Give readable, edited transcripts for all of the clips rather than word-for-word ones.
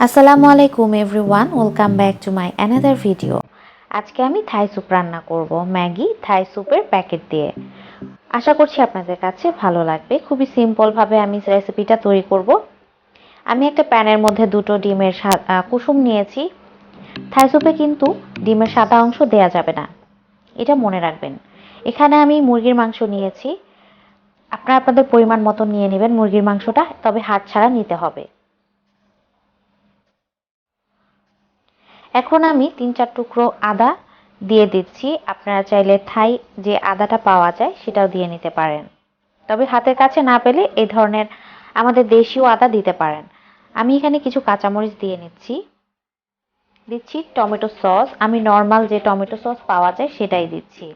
আসসালামু আলাইকুম everyone, welcome back to my another video. আজকে আমি থাই স্যুপ রান্না করব ম্যাগি থাই স্যুপের প্যাকেট দিয়ে। আশা করছি আপনাদের কাছে ভালো লাগবে। খুবই সিম্পলভাবে আমি রেসিপিটা তৈরি করব। আমি একটা প্যানের মধ্যে দুটো ডিমের কুসুম নিয়েছি। থাই স্যুপে কিন্তু ডিমের সাদা অংশ দেয়া যাবে না, এটা মনে রাখবেন। এখানে আমি মুরগির মাংস নিয়েছি। আপনারা আপনাদের পরিমাণ মতো নিয়ে নেবেন মুরগির মাংসটা, তবে হাড় ছাড়া নিতে হবে। এখন আমি 3-4 টুকরো আদা দিয়ে দিচ্ছি। আপনারা চাইলে থাই যে আদাটা পাওয়া যায় সেটাও দিয়ে নিতে পারেন, তবে হাতের কাছে না পেলে এই ধরনের আমাদের দেশীয় আদা দিতে পারেন। আমি এখানে কিছু কাঁচামরিচ দিয়ে দিচ্ছি টমেটো সস। আমি নর্মাল যে টমেটো সস পাওয়া যায় সেটাই দিচ্ছি।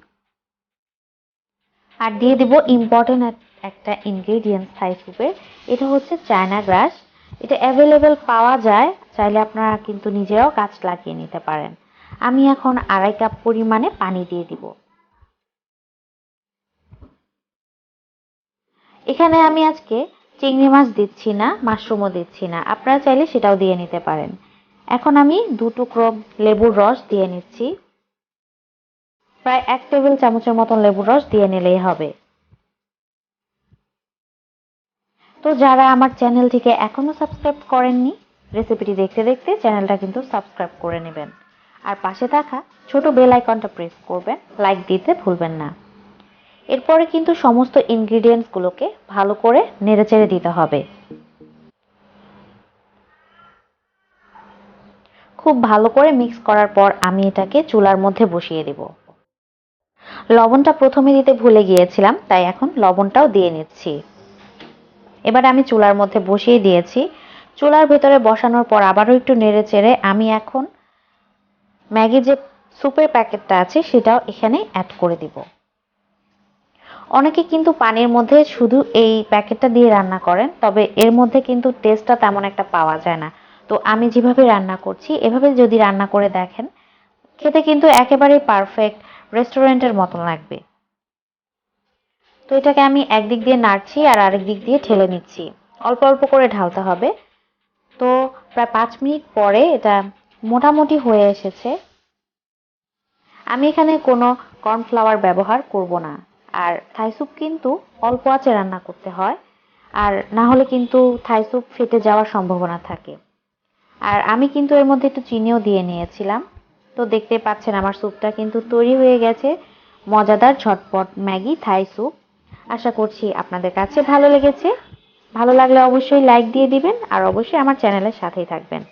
আর দিয়ে দিব ইম্পর্টেন্ট একটা ইনগ্রেডিয়েন্টস থাই স্যুপের, এটা হচ্ছে চায়না গ্রাস। এটা অ্যাভেলেবেল পাওয়া যায়, চাইলে আপনারা কিন্তু নিজেরাও গাছ লাগিয়ে নিতে পারেন। আমি এখন 2.5 কাপ পরিমাণে পানি দিয়ে দিব। এখানে আমি আজকে চিংড়ি মাছ দিচ্ছি না, মাশরুমও দিচ্ছি না, আপনারা চাইলে সেটাও দিয়ে নিতে পারেন। এখন আমি 2 টুকরো লেবুর রস দিয়ে নিচ্ছি। প্রায় 1 টেবিল চামচের মতন লেবুর রস দিয়ে নিলেই হবে। তো যারা আমার চ্যানেলটিকে এখনো সাবস্ক্রাইব করেননি, রেসিপিটি দেখতে দেখতে চ্যানেলটা কিন্তু সাবস্ক্রাইব করে নেবেন। আর পাশে থাকা ছোট বেল আইকনটা প্রেস করবেন, লাইক দিতে ভুলবেন না। এরপরে কিন্তু সমস্ত ইনগ্রিডিয়েন্টসগুলোকে ভালো করে নেড়েচেড়ে দিতে হবে। খুব ভালো করে মিক্স করার পর আমি এটাকে চুলার মধ্যে বসিয়ে দেব। লবণটা প্রথমে দিতে ভুলে গিয়েছিলাম, তাই এখন লবণটাও দিয়ে নিচ্ছি। এবার আমি চুলার মধ্যে বসিয়ে দিয়েছি। চুলার ভেতরে বসানোর পর আবারও একটু নেড়েচেড়ে আমি এখন ম্যাগি যে স্যুপের প্যাকেটটা আছে সেটাও এখানে অ্যাড করে দিব। অনেকে কিন্তু পানির মধ্যে শুধু এই প্যাকেটটা দিয়ে রান্না করেন, তবে এর মধ্যে কিন্তু টেস্টটা তেমন একটা পাওয়া যায় না। তো আমি যেভাবে রান্না করছি এভাবে যদি রান্না করে দেখেন, খেতে কিন্তু একেবারেই পারফেক্ট রেস্টুরেন্টের মতন লাগবে। তো এটাকে আমি একদিক দিয়ে নাড়ছি আর আরেক দিক দিয়ে ঠেলে নিচ্ছি। অল্প অল্প করে ঢালতে হবে। তো প্রায় 5 মিনিট পরে এটা মোটামুটি হয়ে এসেছে। আমি এখানে কোনো কর্নফ্লাওয়ার ব্যবহার করব না। আর থাই স্যুপ কিন্তু অল্প আঁচে রান্না করতে হয়, আর না হলে কিন্তু থাই স্যুপ ফেটে যাওয়ার সম্ভাবনা থাকে। আর আমি কিন্তু এর মধ্যে একটু চিনিও দিয়ে নিয়েছিলাম। তো দেখতে পাচ্ছেন আমার স্যুপটা কিন্তু তৈরি হয়ে গেছে। মজাদার ঝটপট ম্যাগি থাই স্যুপ। আশা করছি আপনাদের কাছে ভালো লেগেছে। ভালো লাগলে অবশ্যই লাইক দিয়ে দিবেন আর অবশ্যই আমার চ্যানেলের সাথেই থাকবেন।